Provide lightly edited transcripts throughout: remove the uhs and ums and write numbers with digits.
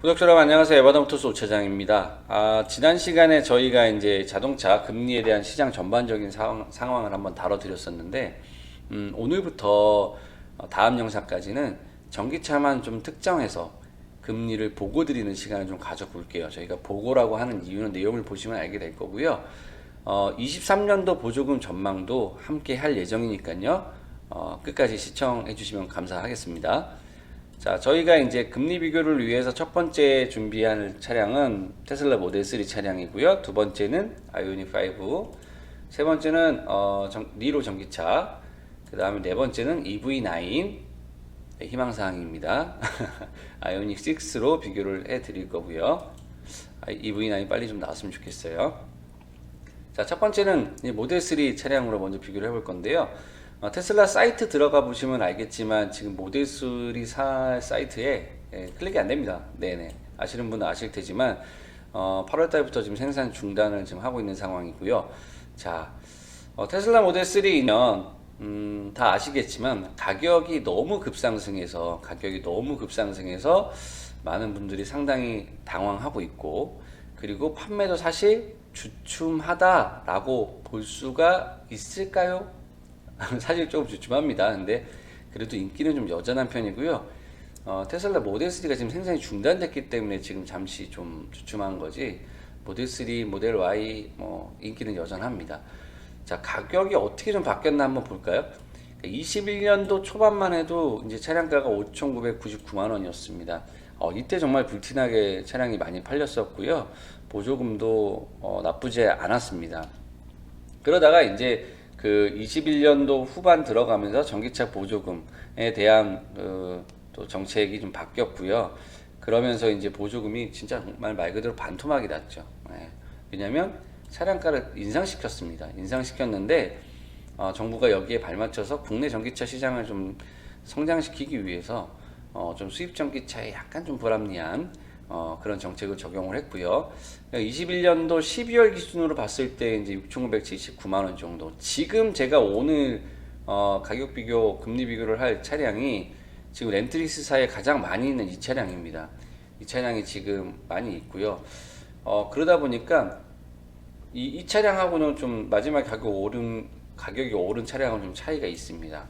구독자 여러분 안녕하세요. 에바더모터스 오차장입니다. 지난 시간에 저희가 이제 자동차 금리에 대한 시장 전반적인 상황을 한번 다뤄드렸었는데, 오늘부터 다음 영상까지는 전기차만 좀 특정해서 금리를 보고 드리는 시간을 좀 가져볼게요. 저희가 보고라고 하는 이유는 내용을 보시면 알게 될 거고요. 23년도 보조금 전망도 함께 할 예정이니까요. 끝까지 시청해 주시면 감사하겠습니다. 자, 저희가 이제 금리 비교를 위해서 첫 번째 준비한 차량은 테슬라 모델 3 차량이고요. 두 번째는 아이오닉 5, 세 번째는 니로 전기차, 그 다음에 네 번째는 EV9 희망사항입니다. 아이오닉 6로 비교를 해 드릴 거고요. EV9 빨리 좀 나왔으면 좋겠어요. 자, 첫 번째는 모델 3 차량으로 먼저 비교를 해볼 건데요. 테슬라 사이트 들어가 보시면 알겠지만 지금 모델 3 사이트에 클릭이 안 됩니다. 네네. 아시는 분은 아실 테지만 8월 달부터 지금 생산 중단을 지금 하고 있는 상황이고요. 자, 테슬라 모델 3는 다 아시겠지만 가격이 너무 급상승해서 많은 분들이 상당히 당황하고 있고, 그리고 판매도 사실 주춤하다라고 볼 수가 있을까요? 사실 조금 주춤합니다. 근데 그래도 인기는 좀 여전한 편이고요. 테슬라 모델 3가 지금 생산이 중단됐기 때문에 지금 잠시 좀 주춤한 거지, 모델 3, 모델 Y 인기는 여전합니다. 자, 가격이 어떻게 좀 바뀌었나 한번 볼까요? 21년도 초반만 해도 이제 차량가가 5,999만 원이었습니다. 이때 정말 불티나게 차량이 많이 팔렸었고요. 보조금도 나쁘지 않았습니다. 그러다가 이제 그 21년도 후반 들어가면서 전기차 보조금에 대한 또 정책이 좀 바뀌었고요. 그러면서 이제 보조금이 진짜 정말 말 그대로 반토막이 났죠. 왜냐하면 차량가를 인상시켰는데 정부가 여기에 발맞춰서 국내 전기차 시장을 좀 성장시키기 위해서 좀 수입 전기차에 약간 좀 불합리한 그런 정책을 적용을 했고요. 21년도 12월 기준으로 봤을 때 이제 6,979만 원 정도. 지금 제가 오늘 가격 비교, 금리 비교를 할 차량이 지금 렌트리스사에 가장 많이 있는 이 차량입니다. 이 차량이 지금 많이 있고요. 그러다 보니까 이 차량하고는 좀 마지막 가격이 오른 차량은 좀 차이가 있습니다.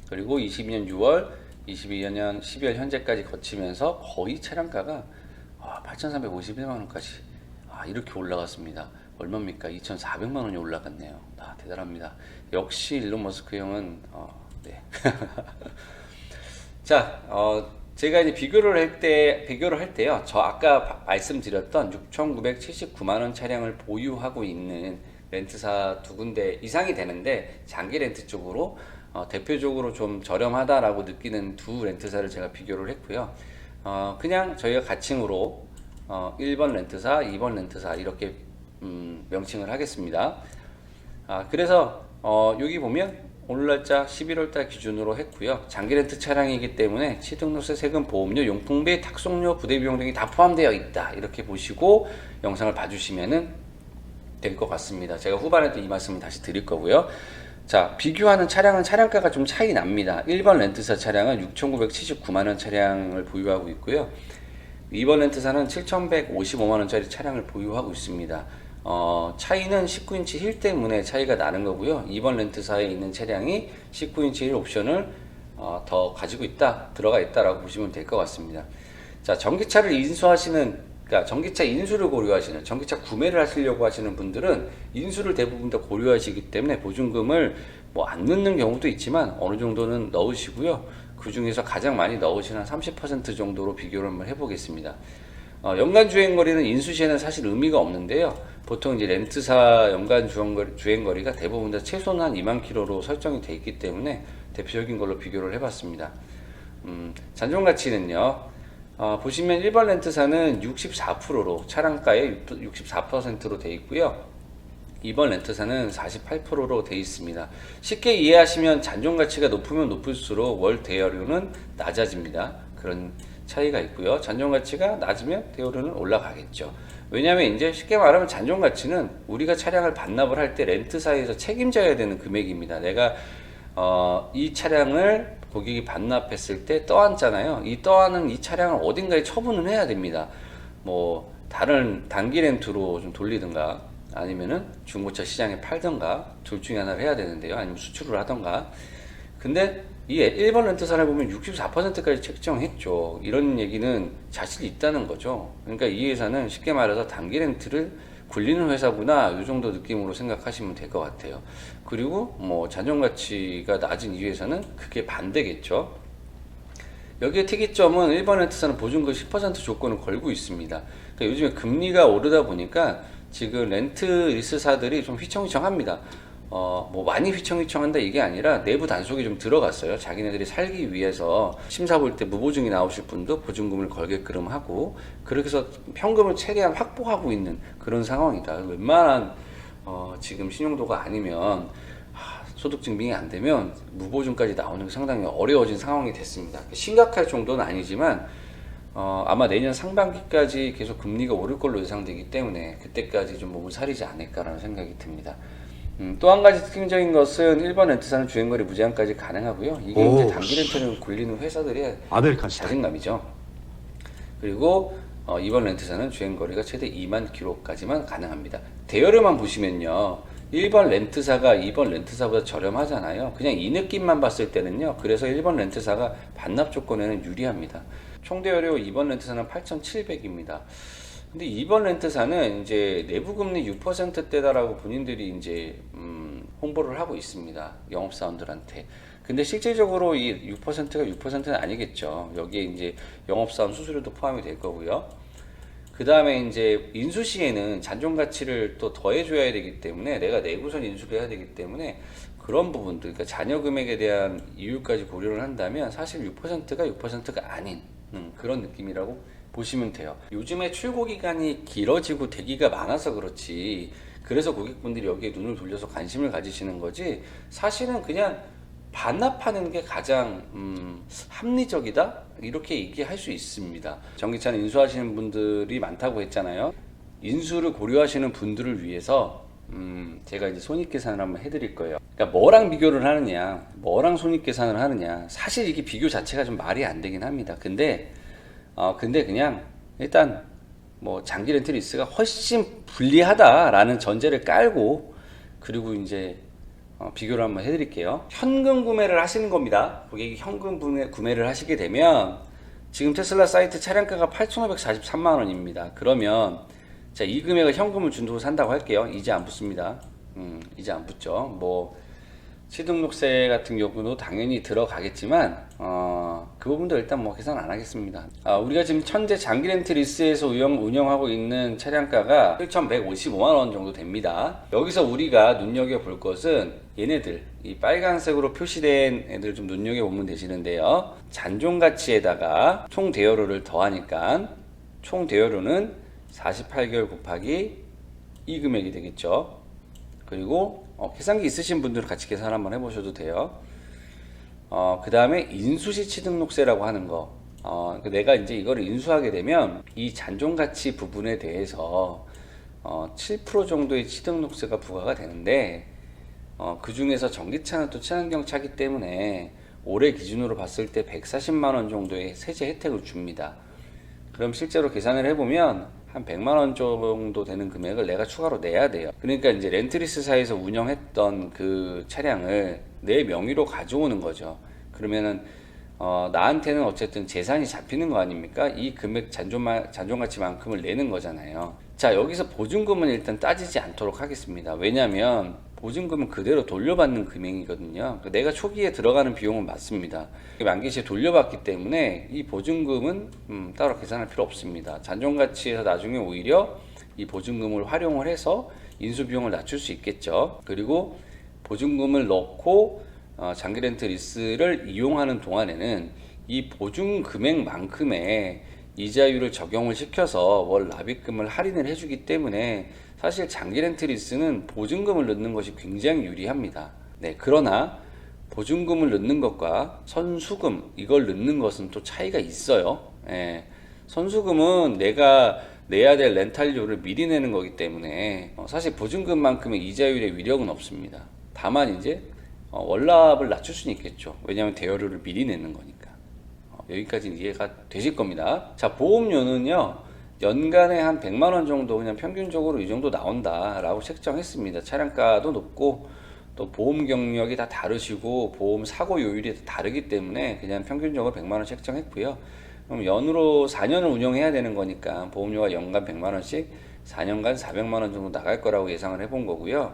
그리고 22년 6월, 22년 12월 현재까지 거치면서 거의 차량가가 8,351만 원까지 이렇게 올라갔습니다. 얼마입니까? 2,400만 원이 올라갔네요. 대단합니다. 역시 일론 머스크 형은 네. 자, 제가 이제 비교를 할 때요. 저 아까 말씀드렸던 6,979만 원 차량을 보유하고 있는 렌트사 두 군데 이상이 되는데, 장기 렌트 쪽으로 대표적으로 좀 저렴하다라고 느끼는 두 렌트사를 제가 비교를 했고요. 그냥 저희가 가칭으로 1번 렌트사, 2번 렌트사 이렇게 명칭을 하겠습니다. 그래서 여기 보면 오늘 날짜 11월달 기준으로 했고요. 장기 렌트 차량이기 때문에 취등록세, 세금, 보험료, 용품비, 탁송료, 부대 비용 등이 다 포함되어 있다, 이렇게 보시고 영상을 봐주시면 될 것 같습니다. 제가 후반에도 이 말씀을 다시 드릴 거고요. 자, 비교하는 차량은 차량가가 좀 차이 납니다. 1번 렌트사 차량은 6,979만 원 차량을 보유하고 있고요. 2번 렌트사는 7,155만 원짜리 차량을 보유하고 있습니다. 차이는 19인치 힐 때문에 차이가 나는 거고요. 2번 렌트사에 있는 차량이 19인치 힐 옵션을 더 가지고 들어가 있다라고 보시면 될 것 같습니다. 자, 그러니까 전기차 인수를 고려하시는, 전기차 구매를 하시려고 하시는 분들은 인수를 대부분 다 고려하시기 때문에 보증금을 안 넣는 경우도 있지만 어느 정도는 넣으시고요. 그 중에서 가장 많이 넣으시는 30% 정도로 비교를 한번 해보겠습니다. 연간 주행거리는 인수 시에는 사실 의미가 없는데요. 보통 이제 렌트사 연간 주행거리가 대부분 다 최소한 한 2만 킬로로 설정이 되어 있기 때문에 대표적인 걸로 비교를 해봤습니다. 잔존 가치는요. 보시면 1번 렌트사는 64%로 차량가의 64%로 되어 있고요. 2번 렌트사는 48%로 되어 있습니다. 쉽게 이해하시면 잔존 가치가 높으면 높을수록 월 대여료는 낮아집니다. 그런 차이가 있고요. 잔존 가치가 낮으면 대여료는 올라가겠죠. 왜냐하면 이제 쉽게 말하면 잔존 가치는 우리가 차량을 반납을 할 때 렌트사에서 책임져야 되는 금액입니다. 내가 이 차량을 고객이 반납했을 때 떠안잖아요. 이 떠안은 이 차량을 어딘가에 처분을 해야 됩니다. 뭐 다른 단기 렌트로 좀 돌리든가 아니면은 중고차 시장에 팔든가 둘 중에 하나를 해야 되는데요. 아니면 수출을 하던가. 근데 이 1번 렌트사를 보면 64%까지 책정했죠. 이런 얘기는 자질이 있다는 거죠. 그러니까 이 회사는 쉽게 말해서 단기 렌트를 굴리는 회사구나, 이 정도 느낌으로 생각하시면 될 것 같아요. 그리고 뭐 잔존 가치가 낮은 이 회사는 그게 반대겠죠. 여기에 특이점은 1번 렌트사는 보증금 10% 조건을 걸고 있습니다. 그러니까 요즘에 금리가 오르다 보니까 지금 렌트 리스사들이 좀 휘청휘청합니다. 뭐 많이 휘청휘청한다 이게 아니라 내부 단속이 좀 들어갔어요. 자기네들이 살기 위해서 심사 볼 때 무보증이 나오실 분도 보증금을 걸게끔 하고, 그렇게 해서 현금을 최대한 확보하고 있는 그런 상황이다. 웬만한 지금 신용도가 아니면 소득 증빙이 안 되면 무보증까지 나오는 게 상당히 어려워진 상황이 됐습니다. 심각할 정도는 아니지만 아마 내년 상반기까지 계속 금리가 오를 걸로 예상되기 때문에 그때까지 좀 몸을 사리지 않을까라는 생각이 듭니다. 또 한 가지 특징적인 것은 1번 렌트사는 주행거리 무제한까지 가능하고요. 이게 이제 단기 렌트를 굴리는 회사들의 자신감이죠. 그리고 2번 렌트사는 주행거리가 최대 2만 킬로까지만 가능합니다. 대여료만 보시면요, 1번 렌트사가 2번 렌트사보다 저렴하잖아요. 그냥 이 느낌만 봤을 때는요, 그래서 1번 렌트사가 반납 조건에는 유리합니다. 총 대여료 2번 렌트사는 8,700입니다. 근데 2번 렌트사는 이제 내부 금리 6%대다라고 본인들이 이제 홍보를 하고 있습니다. 영업사원들한테. 근데 실질적으로 이 6%가 6%는 아니겠죠. 여기에 이제 영업사원 수수료도 포함이 될 거고요. 그 다음에 이제 인수 시에는 잔존 가치를 또 더해줘야 되기 때문에, 내가 내구선 인수를 해야 되기 때문에 그런 부분들, 그러니까 잔여 금액에 대한 이율까지 고려를 한다면 사실 6%가 6%가 아닌 그런 느낌이라고 보시면 돼요. 요즘에 출고 기간이 길어지고 대기가 많아서 그렇지, 그래서 고객분들이 여기에 눈을 돌려서 관심을 가지시는 거지, 사실은 그냥 반납하는 게 가장 합리적이다, 이렇게 얘기할 수 있습니다. 전기차는 인수하시는 분들이 많다고 했잖아요. 인수를 고려하시는 분들을 위해서 제가 이제 손익계산을 한번 해드릴 거예요. 그러니까 뭐랑 비교를 하느냐, 뭐랑 손익계산을 하느냐, 사실 이게 비교 자체가 좀 말이 안 되긴 합니다. 근데 그냥 일단 뭐 장기 렌트 리스가 훨씬 불리하다라는 전제를 깔고, 그리고 이제 비교를 한번 해드릴게요. 현금 구매를 하시는 겁니다. 고객이 현금 구매를 하시게 되면 지금 테슬라 사이트 차량가가 8,543만 원입니다. 그러면 자, 이 금액을 현금을 준다고 산다고 할게요. 이제 안 붙습니다. 이제 안 붙죠. 뭐 취등록세 같은 경우도 당연히 들어가겠지만 그 부분도 일단 뭐 계산 안 하겠습니다. 우리가 지금 현재 장기 렌트 리스에서 운영하고 있는 차량가가 7,155만원 정도 됩니다. 여기서 우리가 눈여겨볼 것은 얘네들, 이 빨간색으로 표시된 애들 좀 눈여겨보면 되시는데요. 잔존 가치에다가 총 대여료를 더하니까 총 대여료는 48개월 곱하기 이 금액이 되겠죠. 그리고 계산기 있으신 분들은 같이 계산 한번 해보셔도 돼요. 그 다음에 인수시 취등록세라고 하는 거. 내가 이제 이거를 인수하게 되면 이 잔존가치 부분에 대해서 7% 정도의 취등록세가 부과가 되는데, 그 중에서 전기차는 또 친환경차기 때문에 올해 기준으로 봤을 때 140만원 정도의 세제 혜택을 줍니다. 그럼 실제로 계산을 해보면 한 100만원 정도 되는 금액을 내가 추가로 내야 돼요. 그러니까 이제 렌트리스사에서 운영했던 그 차량을 내 명의로 가져오는 거죠. 그러면은 나한테는 어쨌든 재산이 잡히는 거 아닙니까? 이 금액 잔존가치만큼을 내는 거잖아요. 자, 여기서 보증금은 일단 따지지 않도록 하겠습니다. 왜냐면 보증금은 그대로 돌려받는 금액이거든요. 내가 초기에 들어가는 비용은 맞습니다. 만기 시에 돌려받기 때문에 이 보증금은 따로 계산할 필요 없습니다. 잔존가치에서 나중에 오히려 이 보증금을 활용을 해서 인수비용을 낮출 수 있겠죠. 그리고 보증금을 넣고 장기 렌트 리스를 이용하는 동안에는 이 보증 금액만큼의 이자율을 적용을 시켜서 월 납입금을 할인을 해주기 때문에 사실 장기 렌트 리스는 보증금을 넣는 것이 굉장히 유리합니다. 네, 그러나 보증금을 넣는 것과 선수금 이걸 넣는 것은 또 차이가 있어요. 예, 선수금은 내가 내야 될 렌탈료를 미리 내는 거기 때문에 사실 보증금만큼의 이자율의 위력은 없습니다. 다만 이제 월납을 낮출 수는 있겠죠. 왜냐하면 대여료를 미리 내는 거니까. 여기까지는 이해가 되실 겁니다. 자, 보험료는요, 연간에 한 100만 원 정도 그냥 평균적으로 이 정도 나온다라고 책정했습니다. 차량가도 높고 또 보험 경력이 다 다르시고 보험 사고 요율이 다 다르기 때문에 그냥 평균적으로 100만 원 책정했고요. 그럼 연으로 4년을 운영해야 되는 거니까 보험료가 연간 100만 원씩 4년간 400만 원 정도 나갈 거라고 예상을 해본 거고요.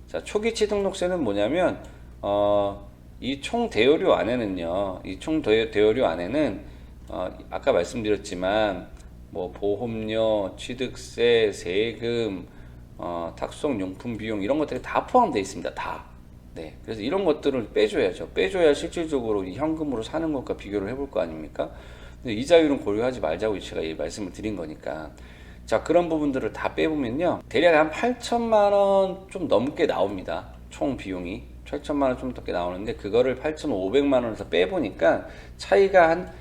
자, 초기 취등록세는 뭐냐면 이 총 대여료 안에는요, 이 총 대여료 안에는 아까 말씀드렸지만 뭐 보험료, 취득세, 세금, 탁송 용품 비용 이런 것들이 다 포함되어 있습니다. 다. 네. 그래서 이런 것들을 빼줘야죠. 빼줘야 실질적으로 이 현금으로 사는 것과 비교를 해볼 거 아닙니까? 근데 이자율은 고려하지 말자고 제가 이 말씀을 드린 거니까. 자, 그런 부분들을 다 빼보면요, 대략 한 8천만 원 좀 넘게 나옵니다. 총 비용이 8천만 원 좀 넘게 나오는데 그거를 8,500만 원에서 빼보니까 차이가 한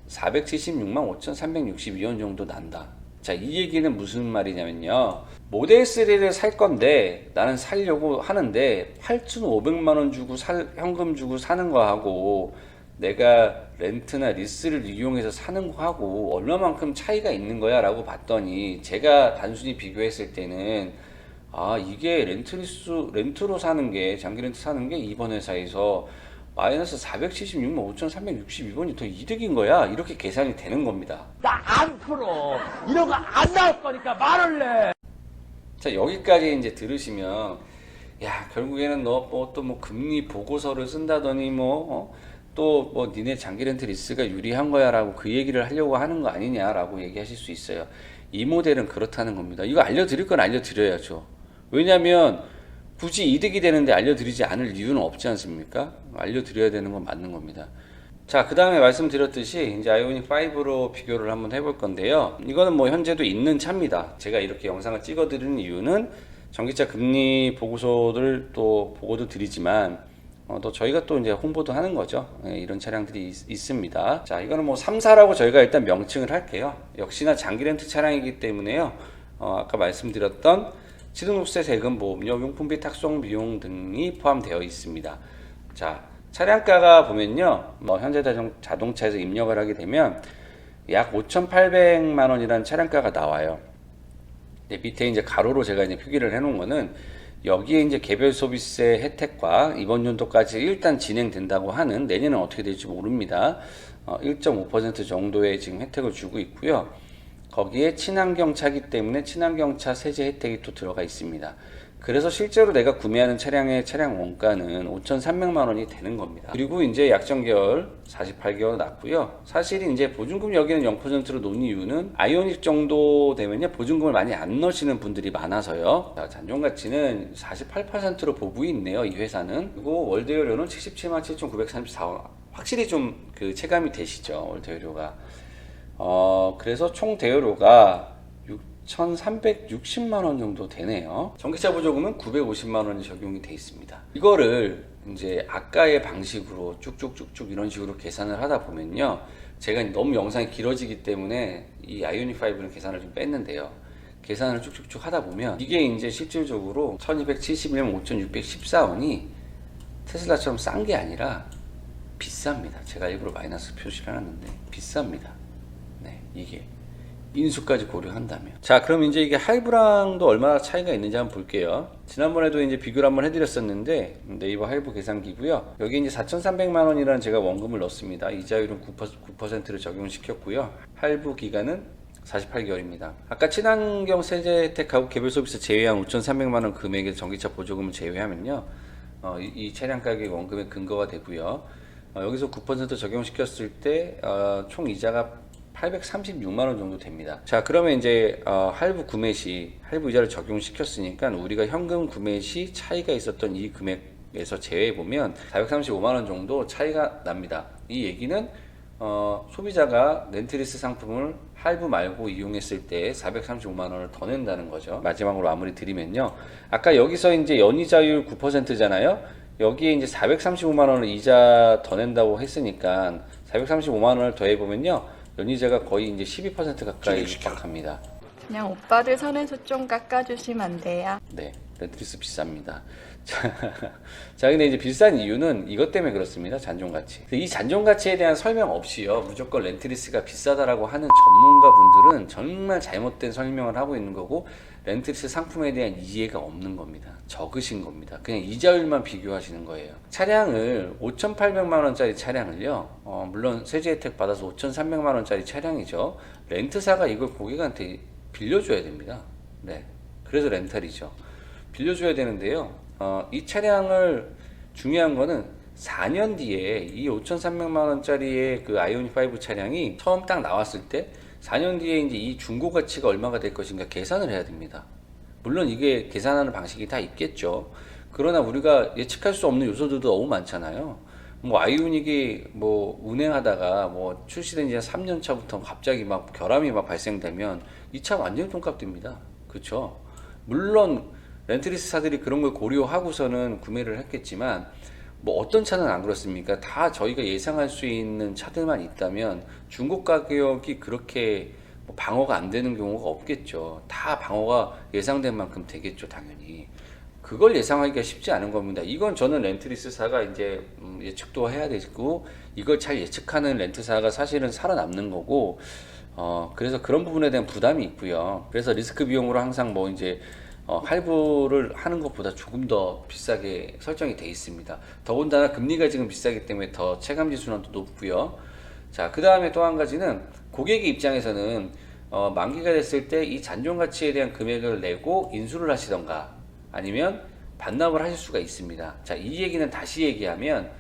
476만 5,362원 정도 난다. 자, 이 얘기는 무슨 말이냐면요, 모델 3를 살 건데 나는 살려고 하는데 8,500만 원 주고 현금 주고 사는 거하고 내가 렌트나 리스를 이용해서 사는 거하고 얼마만큼 차이가 있는 거야 라고 봤더니, 제가 단순히 비교했을 때는 이게 렌트로 사는 게, 장기 렌트 사는 게 이번 회사에서 마이너스 476만 5,362원이 더 이득인 거야, 이렇게 계산이 되는 겁니다. 나 안 풀어. 이런 거 안 나올 거니까 말을 내. 자, 여기까지 이제 들으시면, 야, 결국에는 너 또 뭐 금리 보고서를 쓴다더니 또 뭐 니네 장기 렌트 리스가 유리한 거야 라고 그 얘기를 하려고 하는 거 아니냐 라고 얘기하실 수 있어요. 이 모델은 그렇다는 겁니다. 이거 알려드릴 건 알려드려야죠. 왜냐면 굳이 이득이 되는데 알려드리지 않을 이유는 없지 않습니까? 알려드려야 되는 건 맞는 겁니다. 자, 그 다음에 말씀드렸듯이 이제 아이오닉 5로 비교를 한번 해볼 건데요. 이거는 뭐 현재도 있는 차입니다. 제가 이렇게 영상을 찍어 드리는 이유는 전기차 금리 보고서를 또 보고도 드리지만 또 저희가 또 이제 홍보도 하는 거죠. 네, 이런 차량들이 있습니다. 자, 이거는 뭐 3사라고 저희가 일단 명칭을 할게요. 역시나 장기 렌트 차량이기 때문에요. 아까 말씀드렸던 취등록세, 세금, 보험료, 용품비, 탁송 비용 등이 포함되어 있습니다. 자, 차량가가 보면요, 현대 자동차에서 입력을 하게 되면 약 5,800만 원이라는 차량가가 나와요. 네, 밑에 이제 가로로 제가 이제 표기를 해놓은 거는 여기에 이제 개별 소비세 혜택과 이번 연도까지 일단 진행된다고 하는, 내년은 어떻게 될지 모릅니다. 1.5% 정도의 지금 혜택을 주고 있고요. 거기에 친환경 차기 때문에 친환경차 세제 혜택이 또 들어가 있습니다. 그래서 실제로 내가 구매하는 차량의 차량 원가는 5,300만 원이 되는 겁니다. 그리고 이제 약정기열 48개월 났고요. 사실 이제 보증금 여기는 0%로 놓은 이유는 아이오닉 정도 되면요, 보증금을 많이 안 넣으시는 분들이 많아서요. 자, 잔존 가치는 48%로 보고 있네요, 이 회사는. 그리고 월대여료는 77만 7,934원. 확실히 좀 그 체감이 되시죠, 월대여료가. 그래서 총 대여료가 6,360만 원 정도 되네요. 전기차 보조금은 950만 원이 적용이 돼 있습니다. 이거를 이제 아까의 방식으로 쭉쭉쭉쭉 이런 식으로 계산을 하다 보면요, 제가 너무 영상이 길어지기 때문에 이 아이오닉 5는 계산을 좀 뺐는데요, 계산을 쭉쭉쭉 하다 보면 이게 이제 실질적으로 1271만 5614원이 테슬라처럼 싼 게 아니라 비쌉니다. 제가 일부러 마이너스 표시를 해놨는데 비쌉니다. 네, 이게 인수까지 고려한다면. 자, 그럼 이제 이게 하이브랑도 얼마나 차이가 있는지 한번 볼게요. 지난번에도 이제 비교를 한번 해드렸었는데, 네이버 하이브 계산기고요. 여기 이제 4,300만 원이라는 제가 원금을 넣습니다. 이자율은 9%를 적용시켰고요. 할부 기간은 48개월입니다. 아까 친환경 세제 혜택하고 개별 소비세 제외한 5,300만 원 금액의 전기차 보조금을 제외하면요, 이 차량 가격이 원금의 근거가 되고요. 여기서 9% 적용시켰을 때 총 이자가 836만 원 정도 됩니다. 자, 그러면 이제 할부 구매 시 할부 이자를 적용시켰으니까 우리가 현금 구매 시 차이가 있었던 이 금액에서 제외해 보면 435만 원 정도 차이가 납니다. 이 얘기는 소비자가 렌트리스 상품을 할부 말고 이용했을 때 435만 원을 더 낸다는 거죠. 마지막으로 마무리 드리면요, 아까 여기서 이제 연이자율 9%잖아요. 여기에 이제 435만 원을 이자 더 낸다고 했으니까 435만 원을 더해 보면요, 연이자가 거의 이제 12% 가까이 육박합니다. 그냥 오빠들 선에서 좀 깎아주시면 안 돼요? 네. 렌트리스 비쌉니다. 자, 근데 이제 비싼 이유는 이것 때문에 그렇습니다. 잔존가치. 이 잔존가치에 대한 설명 없이요, 무조건 렌트리스가 비싸다라고 하는 전문가분들은 정말 잘못된 설명을 하고 있는 거고, 렌트리스 상품에 대한 이해가 없는 겁니다. 적으신 겁니다. 그냥 이자율만 비교하시는 거예요. 차량을 5,800만 원짜리 차량을요, 물론 세제 혜택 받아서 5,300만 원짜리 차량이죠. 렌트사가 이걸 고객한테 빌려줘야 됩니다. 네, 그래서 렌탈이죠. 빌려줘야 되는데요. 이 차량을 중요한 거는 4년 뒤에 이 5,300만 원짜리의 그 아이오닉 5 차량이 처음 딱 나왔을 때 4년 뒤에 이제 이 중고 가치가 얼마가 될 것인가 계산을 해야 됩니다. 물론 이게 계산하는 방식이 다 있겠죠. 그러나 우리가 예측할 수 없는 요소들도 너무 많잖아요. 뭐 아이오닉이 뭐 운행하다가 뭐 출시된 지 3년 차부터 갑자기 막 결함이 막 발생되면 이 차 완전히 똥값됩니다. 그렇죠? 물론 렌트리스사들이 그런 걸 고려하고서는 구매를 했겠지만, 뭐 어떤 차는 안 그렇습니까? 다 저희가 예상할 수 있는 차들만 있다면 중고 가격이 그렇게 뭐 방어가 안 되는 경우가 없겠죠. 다 방어가 예상된 만큼 되겠죠, 당연히. 그걸 예상하기가 쉽지 않은 겁니다. 이건 저는 렌트리스사가 이제 예측도 해야 되고, 이걸 잘 예측하는 렌트사가 사실은 살아남는 거고, 그래서 그런 부분에 대한 부담이 있고요. 그래서 리스크 비용으로 항상 뭐 이제 할부를 하는 것보다 조금 더 비싸게 설정이 돼 있습니다. 더군다나 금리가 지금 비싸기 때문에 더 체감지 순환도 높고요. 자, 그 다음에 또 한 가지는 고객의 입장에서는 만기가 됐을 때 이 잔존 가치에 대한 금액을 내고 인수를 하시던가 아니면 반납을 하실 수가 있습니다. 자, 이 얘기는 다시 얘기하면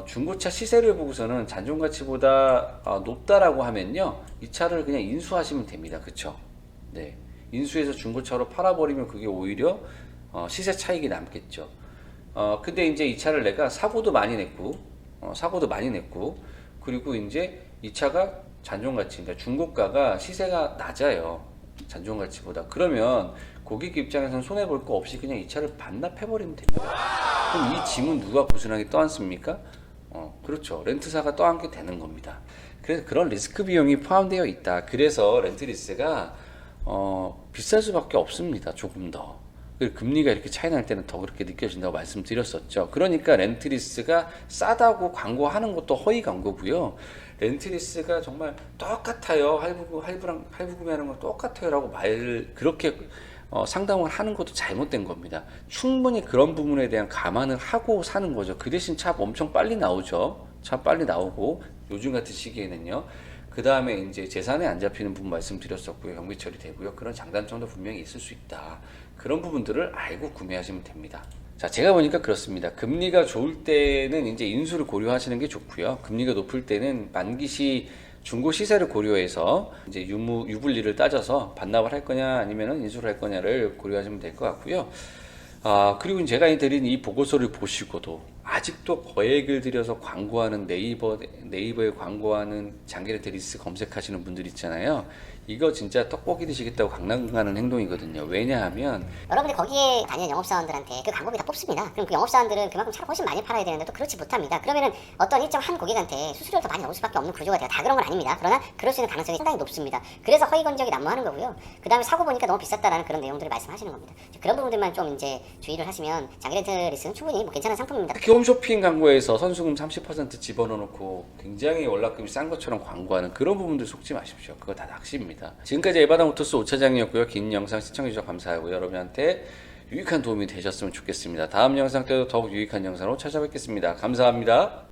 중고차 시세를 보고서는 잔존 가치보다 높다라고 하면요, 이 차를 그냥 인수하시면 됩니다. 그쵸? 네. 인수해서 중고차로 팔아버리면 그게 오히려 시세 차익이 남겠죠. 근데 이제 이 차를 내가 사고도 많이 냈고, 그리고 이제 이 차가 잔존가치, 그러니까 중고가가 시세가 낮아요. 잔존가치보다. 그러면 고객 입장에서는 손해볼 거 없이 그냥 이 차를 반납해버리면 됩니다. 그럼 이 짐은 누가 고스란히 떠안습니까? 그렇죠. 렌트사가 떠안게 되는 겁니다. 그래서 그런 리스크 비용이 포함되어 있다. 그래서 렌트리스가 비쌀 수밖에 없습니다. 조금 더. 금리가 이렇게 차이 날 때는 더 그렇게 느껴진다고 말씀드렸었죠. 그러니까 렌트리스가 싸다고 광고하는 것도 허위 광고고요. 렌트리스가 정말 똑같아요. 할부 구매하는 건 똑같아요라고 말을 그렇게 상담을 하는 것도 잘못된 겁니다. 충분히 그런 부분에 대한 감안을 하고 사는 거죠. 그 대신 차 엄청 빨리 나오죠. 차 빨리 나오고 요즘 같은 시기에는요. 그 다음에 이제 재산에 안 잡히는 부분 말씀드렸었고요. 경비 처리되고요. 그런 장단점도 분명히 있을 수 있다. 그런 부분들을 알고 구매하시면 됩니다. 자, 제가 보니까 그렇습니다. 금리가 좋을 때는 이제 인수를 고려하시는 게 좋고요. 금리가 높을 때는 만기 시 중고 시세를 고려해서 이제 유불리를 따져서 반납을 할 거냐 아니면 인수를 할 거냐를 고려하시면 될 것 같고요. 그리고 제가 드린 이 보고서를 보시고도 아직도 거액을 들여서 광고하는 네이버에 광고하는 장기렌트리스 검색하시는 분들 있잖아요. 이거 진짜 떡볶이 드시겠다고 강남 가는 행동이거든요. 왜냐하면 여러분들 거기에 다니는 영업사원들한테 그 광고비 다 뽑습니다. 그럼 그 영업사원들은 그만큼 차를 훨씬 많이 팔아야 되는데 또 그렇지 못합니다. 그러면은 어떤 일정 한 고객한테 수수료를 더 많이 넣을 수밖에 없는 구조가 돼요. 다 그런 건 아닙니다. 그러나 그럴 수 있는 가능성이 상당히 높습니다. 그래서 허위 건적이 난무하는 거고요. 그 다음에 사고 보니까 너무 비쌌다라는 그런 내용들을 말씀하시는 겁니다. 그런 부분들만 좀 이제 주의를 하시면 장기렌트리스는 충분히 뭐 괜찮은 상품입니다. 특히 홈쇼핑 광고에서 선수금 30% 집어넣어놓고 굉장히 월납금이 싼 것처럼 광고하는 그런 부분들 속지 마십시오. 그거 다 낚시입니다. 지금까지 에바다 모터스 오차장이었고요. 긴 영상 시청해주셔서 감사하고요. 여러분한테 유익한 도움이 되셨으면 좋겠습니다. 다음 영상 때도 더욱 유익한 영상으로 찾아뵙겠습니다. 감사합니다.